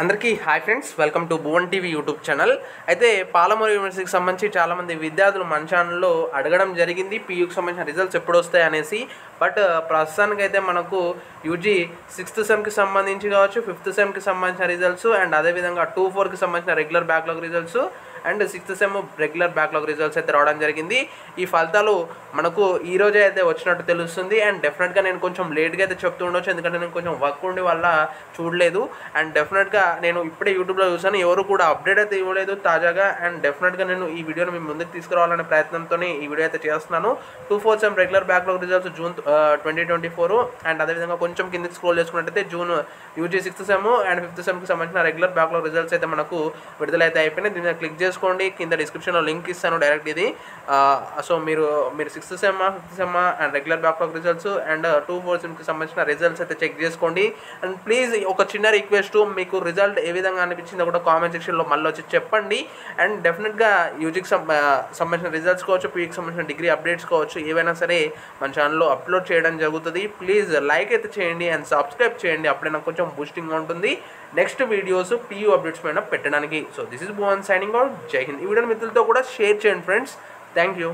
అందరికీ hi friends, welcome to Bhuvan TV YouTube channel. అయితే పాలమూరు యూనివర్సిటీకి సంబంధించి చాలామంది విద్యార్థులు మన ఛానల్లో అడగడం జరిగింది పీయూకి సంబంధించిన రిజల్ట్స్ ఎప్పుడు వస్తాయి అనేసి. బట్ ప్రస్తుతానికైతే మనకు యూజీ 6th సెమ్కి సంబంధించి కావచ్చు, 5th సెమ్కి సంబంధించిన రిజల్ట్స్ అండ్ అదేవిధంగా 2-4కి సంబంధించిన regular backlog results and 6th sem regular backlog results అయితే రావడం జరిగింది. ఈ ఫలితాలు మనకు ఈ రోజే అయితే వచ్చినట్టు తెలుస్తుంది. అండ్ డెఫినెట్గా నేను కొంచెం లేట్గా అయితే చెప్తూ ఉండొచ్చు, ఎందుకంటే నేను కొంచెం వర్క్ ఉండి వల్ల చూడలేదు. అండ్ డెఫినెట్గా నేను ఇప్పుడే యూట్యూబ్లో చూసాను, ఎవరు కూడా అప్డేట్ అయితే ఇవ్వలేదు తాజాగా. అండ్ డెఫినెట్గా నేను ఈ వీడియోని మీ ముందుకు తీసుకురావాలనే ప్రయత్నంతో ఈ వీడియో అయితే చేస్తున్నాను. 2-4 sem regular backlog results June 2024 and అదేవిధంగా కొంచెం కిందకి స్క్రోల్ చేసుకున్నట్టయితే June UG 6th sem and 5th సెమ్కి సంబంధించిన రెగ్యులర్ బ్యాక్లాగ్ రిజల్ట్స్ అయితే మనకు విడుదలైతే అయిపోయినాయి. దీని మీద క్లిక్ చేసుకోండి, కింద డిస్క్రిప్షన్లో లింక్ ఇస్తాను డైరెక్ట్ ఇది. సో మీరు 6th sem 5th sem and regular backlog results and 2-4 సెమ్కి సంబంధించిన రిజల్ట్స్ అయితే చెక్ చేసుకోండి. అండ్ ప్లీజ్ ఒక చిన్న రిక్వెస్ట్, మీకు రిజల్ట్ ఏ విధంగా అనిపించిందో కూడా కామెంట్ సెక్షన్లో మళ్ళీ వచ్చి చెప్పండి. అండ్ డెఫినెట్గా యూజీకి సంబంధించిన రిజల్ట్స్ కావచ్చు, పీకి సంబంధించిన డిగ్రీ అప్డేట్స్ కావచ్చు, ఏవైనా సరే మన ఛానల్లో అప్లోడ్ చేయడం జరుగుతుంది. ప్లీజ్ లైక్ అయితే చేయండి అండ్ సబ్స్క్రైబ్ చేయండి, అప్పుడే నాకు కొంచెం బూస్టింగ్గా ఉంటుంది నెక్స్ట్ వీడియోస్ పీయూ అప్డేట్స్ పైన పెట్టడానికి. So this is Bhuvan signing out. జై హింద్. ఈ వీడియోని మిత్రులతో కూడా షేర్ చేయండి ఫ్రెండ్స్. Thank you.